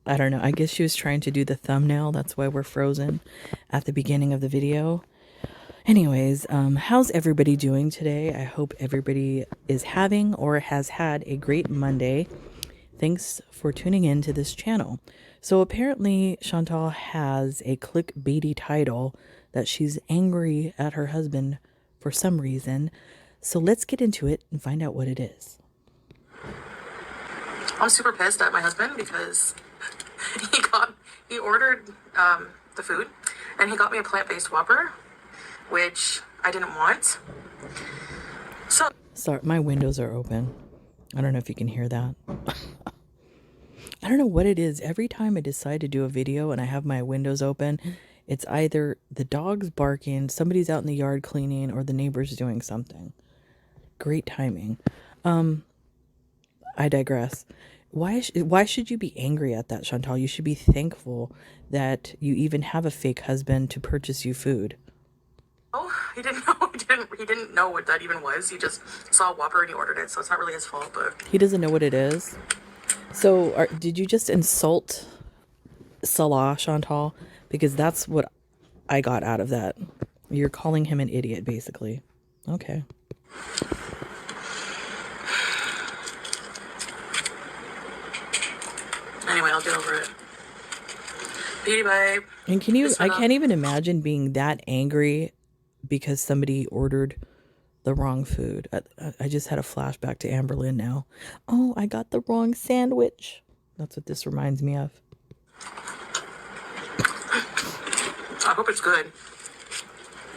I don't know. I guess she was trying to do the thumbnail. That's why we're frozen at the beginning of the video. Anyways, how's everybody doing today? I hope everybody is having or has had a great Monday. Thanks for tuning in to this channel. So apparently Chantal has a clickbaity title that she's angry at her husband for some reason. So let's get into it and find out what it is. I'm super pissed at my husband because he ordered the food and he got me a plant-based Whopper, which I didn't want. So Sorry, my windows are open. I don't know if you can hear that. I don't know what it is. Every time I decide to do a video and I have my windows open, it's either the dog's barking, somebody's out in the yard cleaning, or the neighbor's doing something. Great timing. I digress. Why should you be angry at that, Chantal? You should be thankful that you even have a fake husband to purchase you food. oh, he didn't know. He didn't know what that even was. He just saw a Whopper and he ordered it, so it's not really his fault. But He doesn't know what it is. So did you just insult Salah, Chantal? Because that's what I got out of that. You're calling him an idiot, basically. Okay. anyway, I'll get over it. Beauty babe. And I can't even imagine being that angry because somebody ordered the wrong food. I just had a flashback to Amberlynn now. Oh, I got the wrong sandwich. That's what this reminds me of. I hope it's good.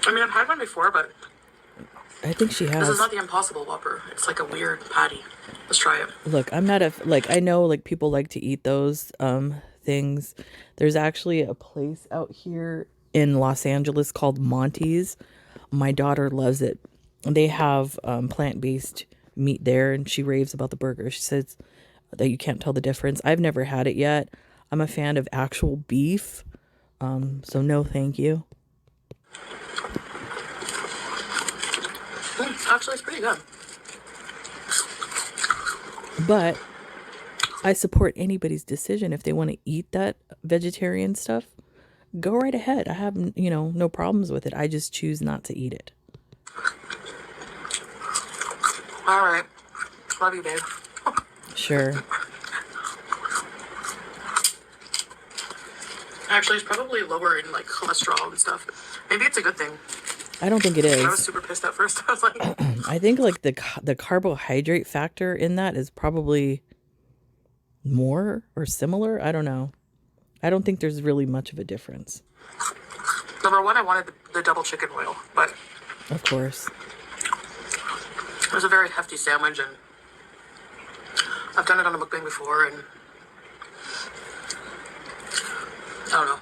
I mean, I've had one before, but I think she has. this is not the Impossible Whopper. It's like a weird patty. Let's try it. Look, I'm not I know like people like to eat those things. There's actually a place out here in Los Angeles called Monty's. My daughter loves it. They have plant-based meat there, and she raves about the burger. She says that you can't tell the difference. I've never had it yet. I'm a fan of actual beef, so no thank you. Actually, it's pretty good. But I support anybody's decision. If they want to eat that vegetarian stuff, go right ahead. I have, no problems with it. I just choose not to eat it. All right. Love you, babe. Sure. Actually, it's probably lower in like cholesterol and stuff. Maybe it's a good thing. I don't think it is. I was super pissed at first. I was like, I think like the carbohydrate factor in that is probably more or similar. I don't know. I don't think there's really much of a difference. number one, I wanted the double chicken oil, but Of course. it was a very hefty sandwich, and I've done it on a mukbang before, and I don't know.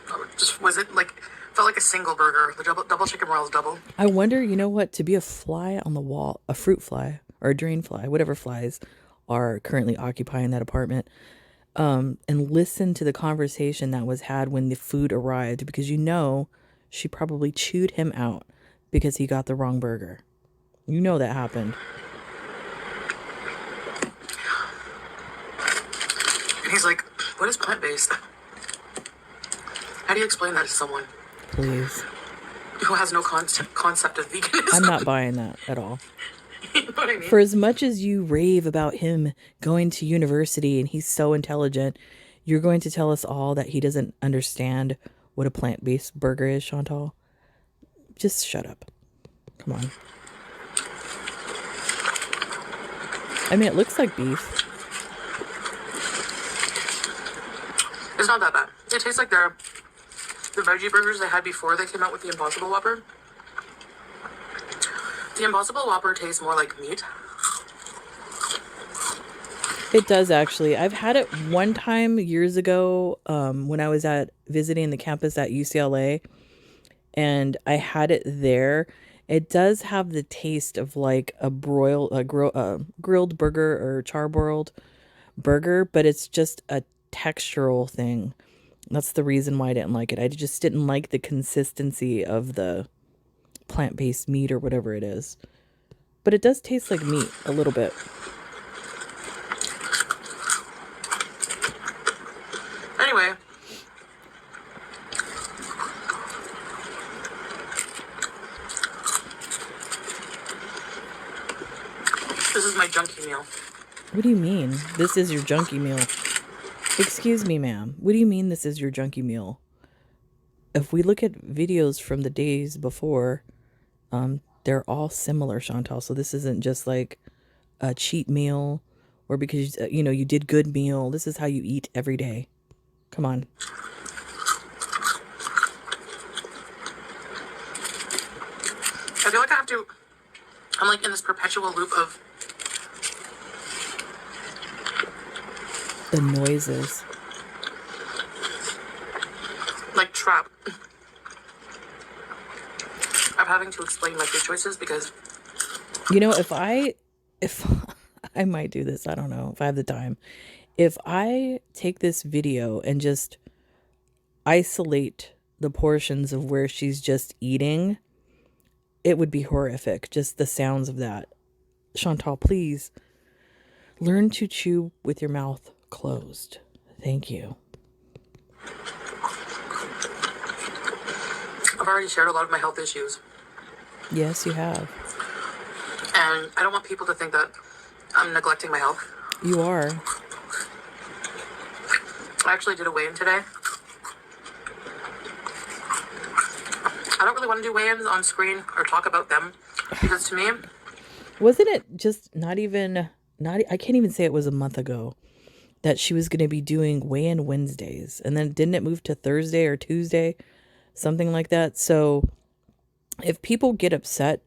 Felt like a single burger. The double chicken oil is double. I wonder, you know what, to be a fly on the wall, a fruit fly or a drain fly, whatever flies are currently occupying that apartment, and listen to the conversation that was had when the food arrived, because she probably chewed him out because he got the wrong burger. You know that happened. And he's like, what is plant-based? How do you explain that to someone Please. who has no concept of veganism? I'm not buying that at all. You know what I mean? For as much as you rave about him going to university and he's so intelligent, you're going to tell us all that he doesn't understand what a plant-based burger is, Chantal? Just shut up. Come on. I mean, it looks like beef. It's not that bad. It tastes like the veggie burgers they had before they came out with the Impossible Whopper. The Impossible Whopper tastes more like meat. It does, actually. I've had it one time years ago when I was visiting the campus at UCLA, and I had it there. It does have the taste of like a grilled burger or charbroiled burger, but it's just a textural thing. That's the reason why I didn't like it. I just didn't like the consistency of the plant-based meat or whatever it is. But it does taste like meat a little bit. Anyway, What do you mean? This is your junkie meal. Excuse me, ma'am. What do you mean this is your junkie meal? If we look at videos from the days before, they're all similar, Chantal. So this isn't just like a cheat meal or because you did good meal. This is how you eat every day. Come on. I feel like I have to. I'm like in this perpetual loop of The noises. like trap. I'm having to explain my food choices because If I might do this, I don't know if I have the time. If I take this video and just isolate the portions of where she's just eating, it would be horrific. Just the sounds of that. Chantal, please learn to chew with your mouth closed. Thank you. I've already shared a lot of my health issues. Yes, you have. And I don't want people to think that I'm neglecting my health. You are. I actually did a weigh-in today. I don't really want to do weigh-ins on screen or talk about them because to me, Wasn't it just I can't even say it was a month ago that she was going to be doing weigh-in Wednesdays, and then didn't it move to Thursday or Tuesday, something like that? So if people get upset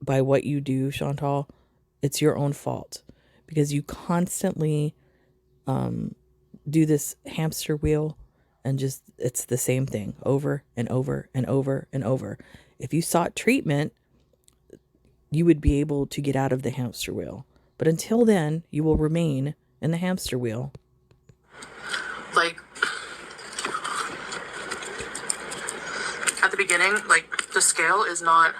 by what you do, Chantal, it's your own fault because you constantly do this hamster wheel and just it's the same thing over and over and over and over. If you sought treatment, you would be able to get out of the hamster wheel. But until then, you will remain in the hamster wheel. like, at the beginning, like, the scale is not...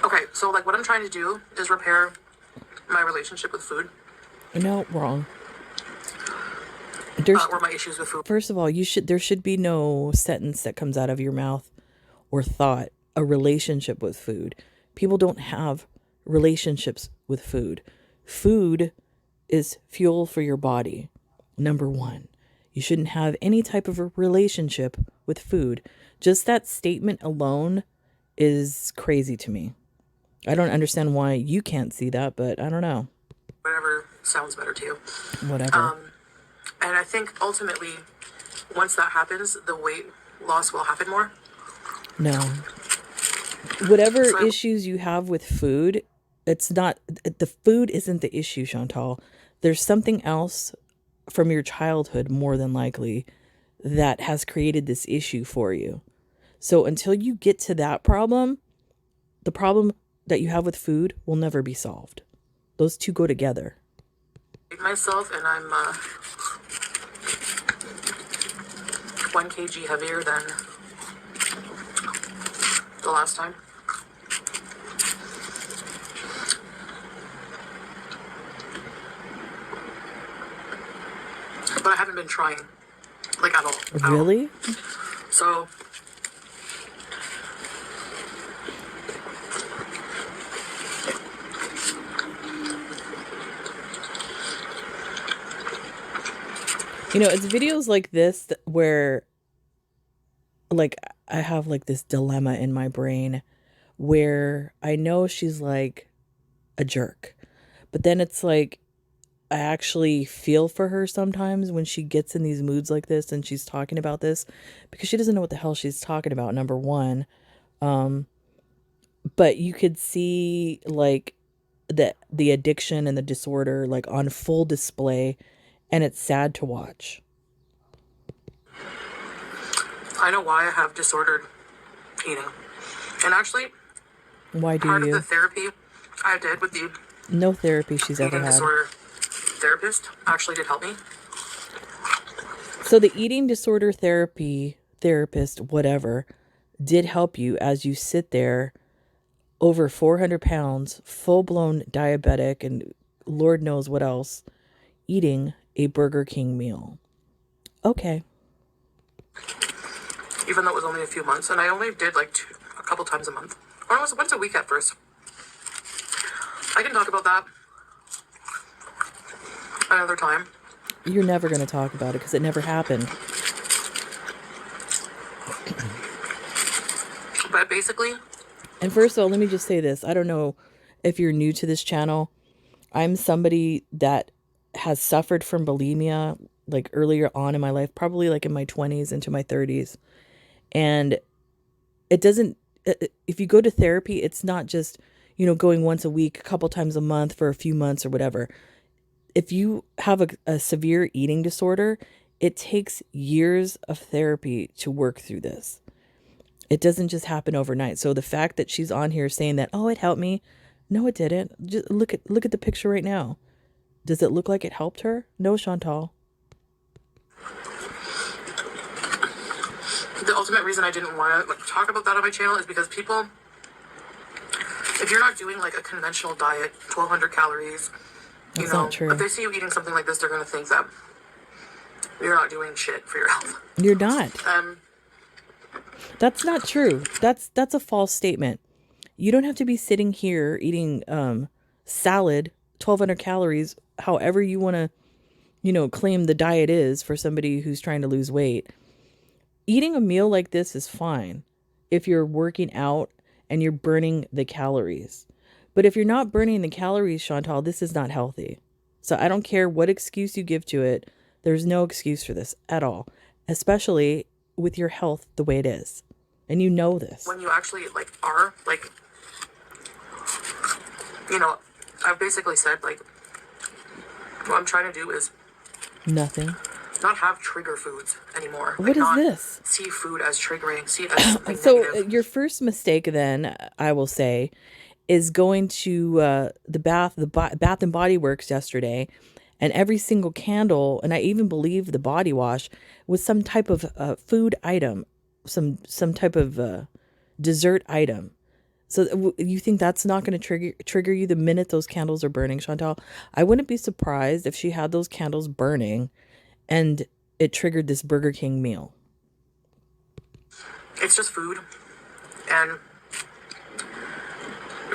Okay, so, like, what I'm trying to do is repair my relationship with food, No, wrong. There's or my issues with food. First of all, there should be no sentence that comes out of your mouth or thought, a relationship with food. People don't have relationships with food. Food is fuel for your body. Number one, you shouldn't have any type of a relationship with food. Just that statement alone is crazy to me. I don't understand why you can't see that, but I don't know. Whatever sounds better to you. Whatever. And I think ultimately, once that happens, the weight loss will happen more. No. Whatever So issues you have with food, it's not, the food isn't the issue, Chantal. There's something else from your childhood, more than likely, that has created this issue for you. So until you get to that problem, the problem that you have with food will never be solved. Those two go together. myself, and I'm 1 kg heavier than the last time. But I haven't been trying, like, at all. At all. Really? So, It's videos like this where, like, I have like this dilemma in my brain where I know she's like a jerk, but then it's like I actually feel for her sometimes when she gets in these moods like this and she's talking about this because she doesn't know what the hell she's talking about, number one. But you could see like the addiction and the disorder like on full display, and it's sad to watch. I know why I have disordered eating. And actually, Why do part of the you? therapy I did with the No therapy she's ever eating had. disorder therapist actually did help me. So the eating disorder therapist, whatever, did help you as you sit there over 400 pounds, full blown diabetic, and Lord knows what else, eating a Burger King meal. Okay. Even though it was only a few months, and I only did like a couple times a month. Or it was once a week at first. I can talk about that another time. You're never going to talk about it because it never happened. But basically, And first of all, let me just say this. I don't know if you're new to this channel. I'm somebody that has suffered from bulimia like earlier on in my life, probably like in my 20s into my 30s. And it doesn't, if you go to therapy, it's not just, going once a week, a couple times a month for a few months or whatever. If you have a severe eating disorder, it takes years of therapy to work through this. It doesn't just happen overnight. So the fact that she's on here saying that, oh, it helped me. No, it didn't. Just look at the picture right now. Does it look like it helped her? No, Chantal. the ultimate reason I didn't want to like talk about that on my channel is because people, if you're not doing like a conventional diet, 1,200 calories, That's not if true. they see you eating something like this, they're going to think that you're not doing shit for your health. You're not. Um, That's not true. That's a false statement. You don't have to be sitting here eating salad, 1,200 calories, however you want to, claim the diet is for somebody who's trying to lose weight. Eating a meal like this is fine if you're working out and you're burning the calories. But if you're not burning the calories, Chantal, this is not healthy. So I don't care what excuse you give to it. There's no excuse for this at all, especially with your health the way it is. And you know this. when you actually like are like, I've basically said like, what I'm trying to do is Nothing. not have trigger foods anymore. What Like is not this? see food as triggering, see it as something So negative. your first mistake then, I will say, is going to Bath and Body Works yesterday, and every single candle, and I even believe the body wash was some type of food item, some type of dessert item. So you think that's not going to trigger you the minute those candles are burning, Chantal? I wouldn't be surprised if she had those candles burning, and it triggered this Burger King meal. It's just food, and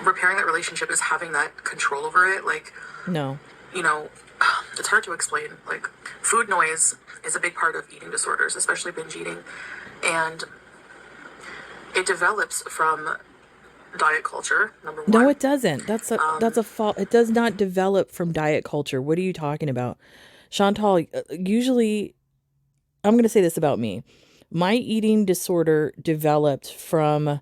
repairing that relationship is having that control over it. Like, No. you know, it's hard to explain. Like, food noise is a big part of eating disorders, especially binge eating, and it develops from diet culture. Number No, one. it doesn't. That's a fault. It does not develop from diet culture. What are you talking about? Chantal, usually I'm going to say this about me. My eating disorder developed from,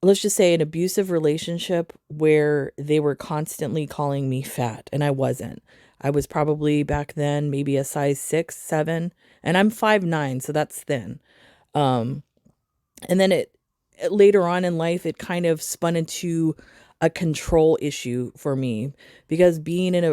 let's just say, an abusive relationship where they were constantly calling me fat, and I wasn't. I was probably back then maybe a size 6, 7, and I'm 5'9", so that's thin. Um, and then it later on in life, it kind of spun into a control issue for me, because being in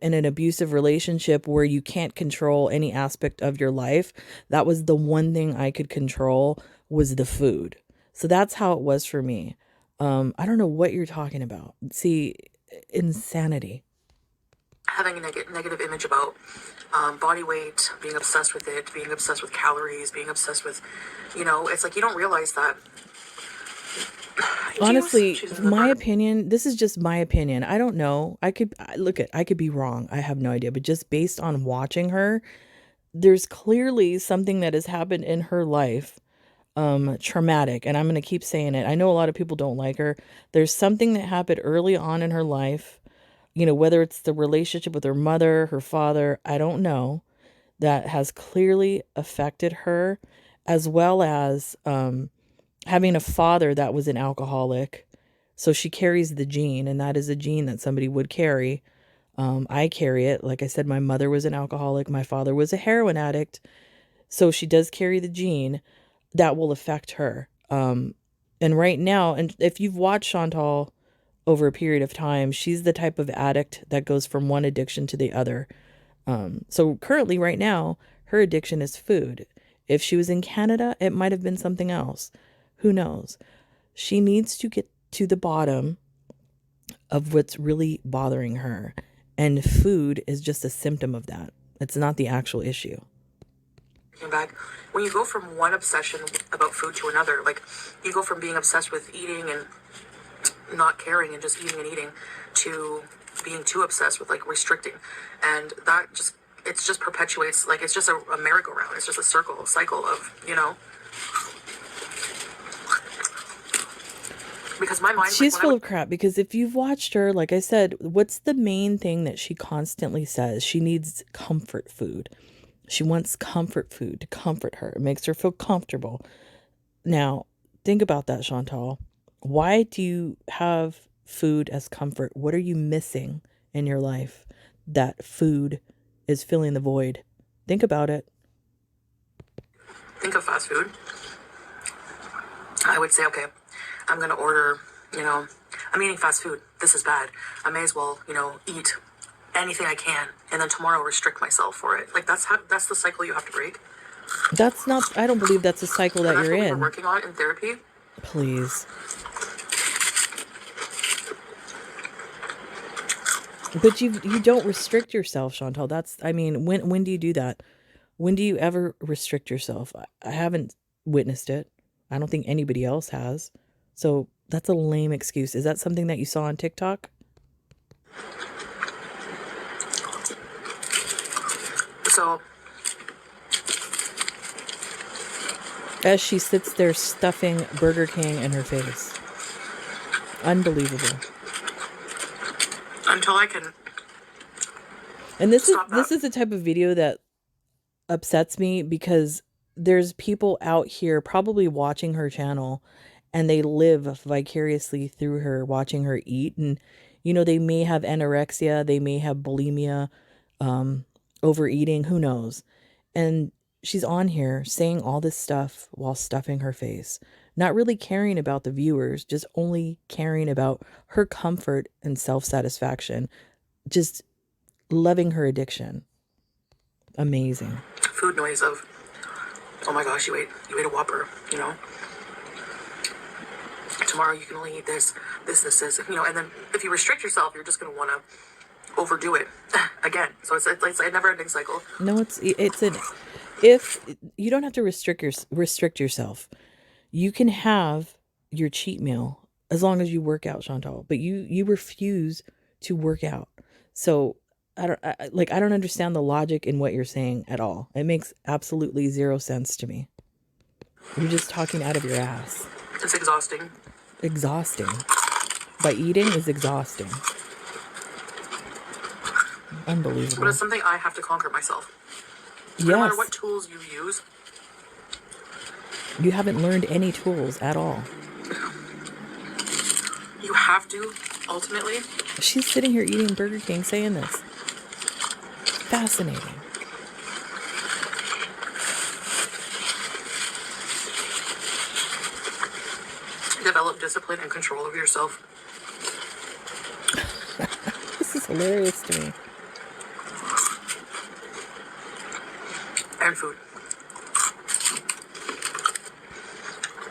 an abusive relationship where you can't control any aspect of your life, that was the one thing I could control, was the food. So that's how it was for me. I don't know what you're talking about. See, insanity. Having a negative image about body weight, being obsessed with it, being obsessed with calories, being obsessed with, it's like you don't realize that. Honestly, She's in the my burger. opinion, this is just my opinion. I don't know. I could be wrong. I have no idea. But just based on watching her, there's clearly something that has happened in her life, traumatic. And I'm going to keep saying it. I know a lot of people don't like her. There's something that happened early on in her life, whether it's the relationship with her mother, her father, I don't know, that has clearly affected her, as well as, having a father that was an alcoholic. So she carries the gene, and that is a gene that somebody would carry. I carry it. Like I said, my mother was an alcoholic. My father was a heroin addict. So she does carry the gene that will affect her. And right now, and if you've watched Chantal over a period of time, she's the type of addict that goes from one addiction to the other. So currently, right now, her addiction is food. If she was in Canada, it might have been something else. Who knows? She needs to get to the bottom of what's really bothering her. And food is just a symptom of that. It's not the actual issue. Back when you go from one obsession about food to another, like you go from being obsessed with eating and not caring and just eating and eating to being too obsessed with like restricting, and that just it just perpetuates, like it's just a merry-go-round. It's just a cycle of, because my mind, like She's when I full would, of crap because if you've watched her, like I said, what's the main thing that she constantly says? She needs comfort food. She wants comfort food to comfort her. It makes her feel comfortable. Now, think about that, Chantal. Why do you have food as comfort? What are you missing in your life that food is filling the void? Think about it. think of fast food, I would say, okay, I'm gonna order, I'm eating fast food. This is bad. I may as well, eat anything I can, and then tomorrow restrict myself for it. Like that's the cycle you have to break, That's not, I don't believe that's a cycle and that that's you're what we were in. working on in therapy. Please. But you don't restrict yourself, Chantal. That's, I mean, when do you do that? When do you ever restrict yourself? I haven't witnessed it. I don't think anybody else has. So that's a lame excuse. Is that something that you saw on TikTok? So As she sits there stuffing Burger King in her face. Unbelievable. until I can And this is stop that. this is the type of video that upsets me because there's people out here probably watching her channel and they live vicariously through her, watching her eat. And they may have anorexia, they may have bulimia, um overeating, who knows. And she's on here saying all this stuff while stuffing her face, not really caring about the viewers, just only caring about her comfort and self-satisfaction, just loving her addiction. Amazing. Food noise of, oh my gosh, you ate a Whopper, tomorrow you can only eat this, and then if you restrict yourself, you're just going to want to overdo it again. So it's a never-ending cycle. No, it's an if you don't have to restrict yourself. You can have your cheat meal as long as you work out, Chantal. But you refuse to work out. So I don't understand the logic in what you're saying at all. It makes absolutely zero sense to me. You're just talking out of your ass. It's exhausting. Exhausting. By eating is exhausting. But Unbelievable. it's something I have to conquer myself. No matter what Yes. tools you use, You haven't learned any tools at all. you have to, ultimately. She's sitting here eating Burger King saying this. Fascinating. Develop discipline and control of yourself. This is hilarious to me. And food.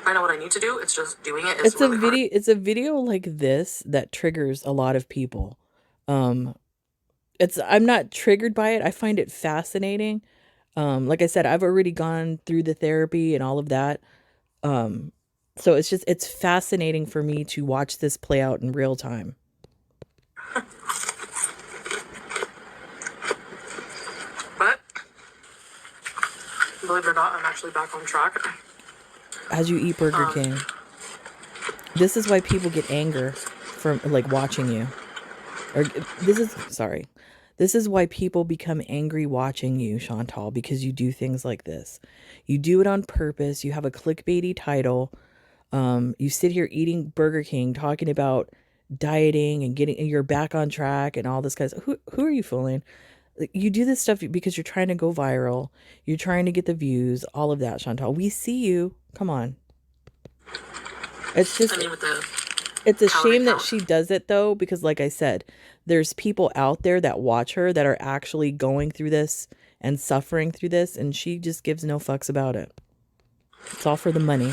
I know what I need to do. It's just doing it is really hard. It's a video like this that triggers a lot of people. Um I'm not triggered by it. I find it fascinating. Like I said, I've already gone through the therapy and all of that. Um so it's fascinating for me to watch this play out in real time. But believe it or not, I'm actually back on track. As you eat Burger King. This is why people get anger from like watching you. Or This is why people become angry watching you, Chantal, because you do things like this. You do it on purpose. You have a clickbaity title. You sit here eating Burger King, talking about dieting and getting you're back on track and all this kind of stuff. Who are you fooling? Like, you do this stuff because you're trying to go viral. You're trying to get the views, all of that, Chantal. We see you. Come on. It's just I mean, with the it's a calorie shame that count. she does it though, because like I said, there's people out there that watch her that are actually going through this and suffering through this, and she just gives no fucks about it. It's all for the money.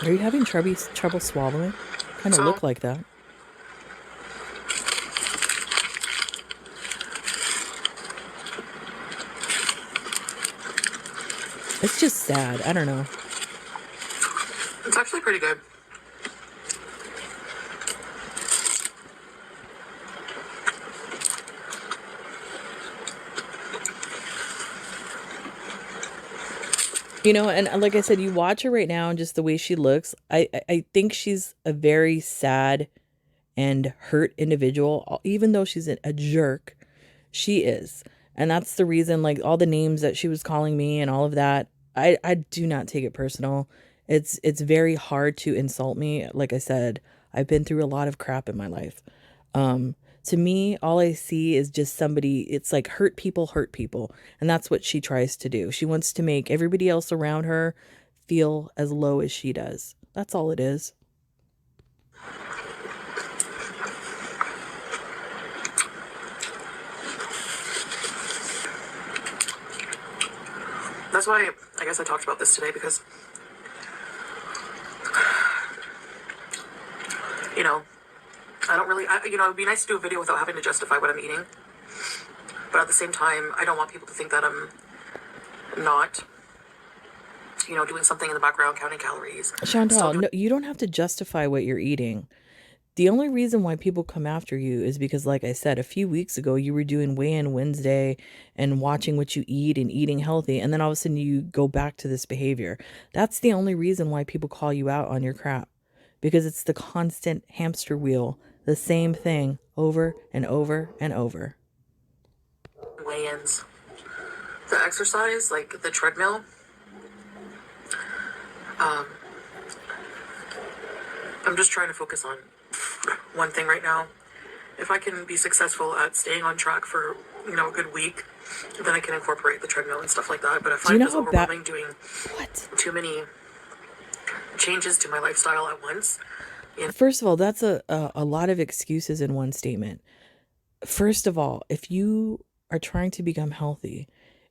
Are you having trouble swallowing? Kind of So look like that. It's just sad. I don't know. It's actually pretty good. You know, and like I said, you watch her right now and just the way she looks, I think she's a very sad and hurt individual. Even though she's a jerk, she is. And that's the reason, like, all the names that she was calling me and all of that, I do not take it personal. It's very hard to insult me. Like I said, I've been through a lot of crap in my life. Um, to me, all I see is just somebody, it's like hurt people. And that's what she tries to do. She wants to make everybody else around her feel as low as she does. That's all it is. That's why I guess I talked about this today because, you know, I don't really, it'd be nice to do a video without having to justify what I'm eating. But at the same time, I don't want people to think that I'm not, doing something in the background, counting calories. Still Chantal, doing. no, you don't have to justify what you're eating. The only reason why people come after you is because, like I said, a few weeks ago, you were doing Weigh In Wednesday and watching what you eat and eating healthy. And then all of a sudden you go back to this behavior. That's the only reason why people call you out on your crap, because it's the constant hamster wheel, the same thing over and over and over. Weigh-ins. The exercise, like the treadmill, um, I'm just trying to focus on one thing right now. If I can be successful at staying on track for, a good week, then I can incorporate the treadmill and stuff like that. But I Do you find it know is how bad? overwhelming doing What? too many changes to my lifestyle at once. First of all, that's a lot of excuses in one statement. First of all, if you are trying to become healthy,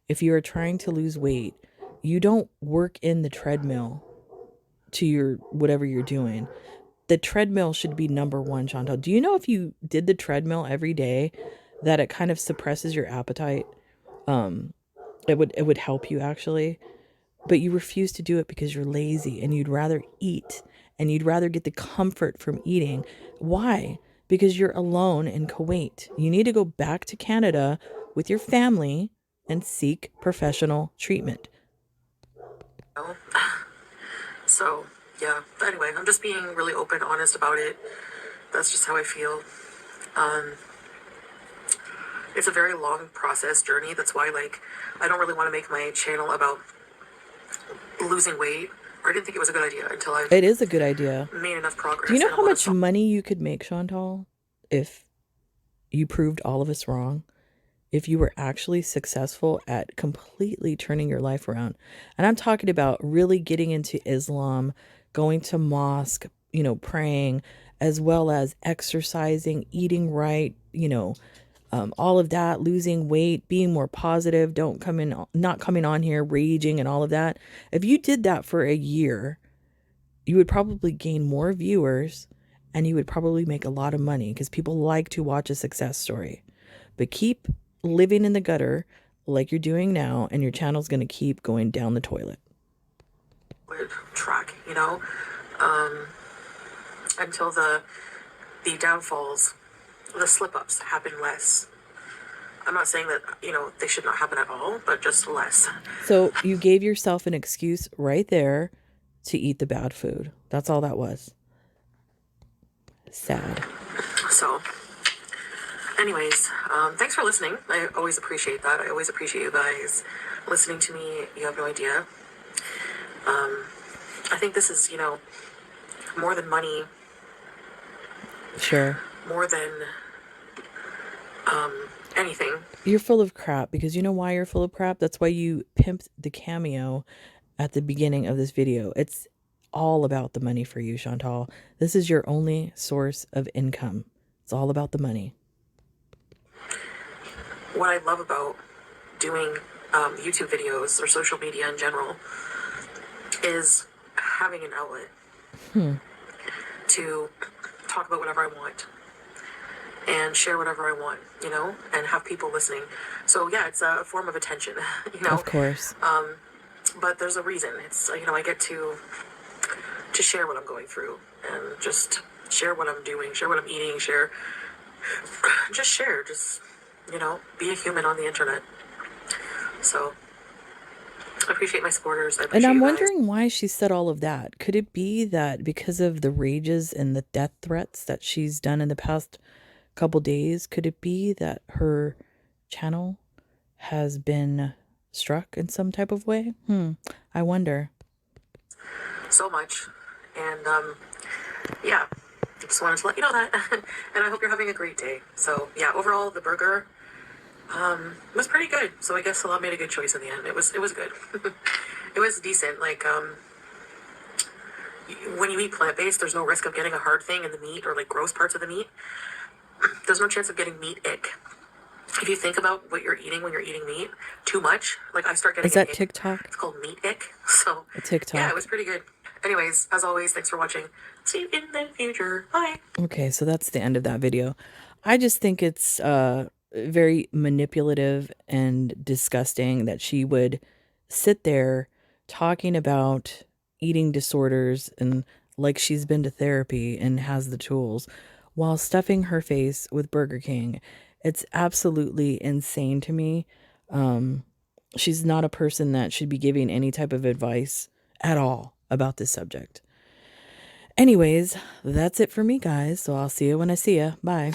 if you are trying to lose weight, you don't work in the treadmill to your whatever you're doing. The treadmill should be number one, Chantal. Do you know if you did the treadmill every day that it kind of suppresses your appetite? Um, it would help you actually, but you refuse to do it because you're lazy and you'd rather eat and you'd rather get the comfort from eating. Why? Because you're alone in Kuwait. You need to go back to Canada with your family and seek professional treatment. know? So, yeah. But anyway, I'm just being really open, honest about it. That's just how I feel. Um, it's a very long process journey. That's why, like, I don't really want to make my channel about losing weight. Or I didn't think it was a good idea until I've It is a good idea. made enough Do you progress know and I how want to much stop. money you could make, Chantal, if you proved all of us wrong? If you were actually successful at completely turning your life around. And I'm talking about really getting into Islam, going to mosque, praying, as well as exercising, eating right, all of that, losing weight, being more positive, don't come in, not coming on here raging and all of that. If you did that for a year, you would probably gain more viewers and you would probably make a lot of money because people like to watch a success story. But keep living in the gutter like you're doing now, and your channel's going to keep going down the toilet. Track, um, until the downfalls, the slip ups happen less. I'm not saying that they should not happen at all, but just less. So you gave yourself an excuse right there to eat the bad food. That's all that was. Sad. So, anyways, thanks for listening. I always appreciate that. I always appreciate you guys listening to me. You have no idea. I think this is, more than money, Sure. more than anything. You're full of crap because you know why you're full of crap? That's why you pimped the cameo at the beginning of this video. It's all about the money for you, Chantal. This is your only source of income. It's all about the money. What I love about doing YouTube videos or social media in general is having an outlet to talk about whatever I want and share whatever I want, and have people listening. So yeah, it's a form of attention, Of course. but there's a reason. It's, I get to share what I'm going through and just share what I'm doing, share what I'm eating, share, be a human on the internet. So I appreciate my supporters. I And appreciate I'm you guys. wondering why she said all of that. Could it be that because of the rages and the death threats that she's done in the past couple days, could it be that her channel has been struck in some type of way? I wonder. So much. And yeah, just wanted to let you know that. And I hope you're having a great day. So yeah, overall the burger was pretty good. So I guess Salah made a good choice in the end. It was good. It was decent. Like when you eat plant-based, there's no risk of getting a hard thing in the meat or like gross parts of the meat. There's no chance of getting meat ick. If you think about what you're eating when you're eating meat too much, like I start Is getting an that ick. TikTok? It's called meat ick. So A yeah, it TikTok. was pretty good. Anyways, as always, thanks for watching. See you in the future. Bye. Okay, so that's the end of that video. I just think it's very manipulative and disgusting that she would sit there talking about eating disorders and like she's been to therapy and has the tools while stuffing her face with Burger King. It's absolutely insane to me. She's not a person that should be giving any type of advice at all about this subject. Anyways, that's it for me, guys. So I'll see you when I see you. Bye.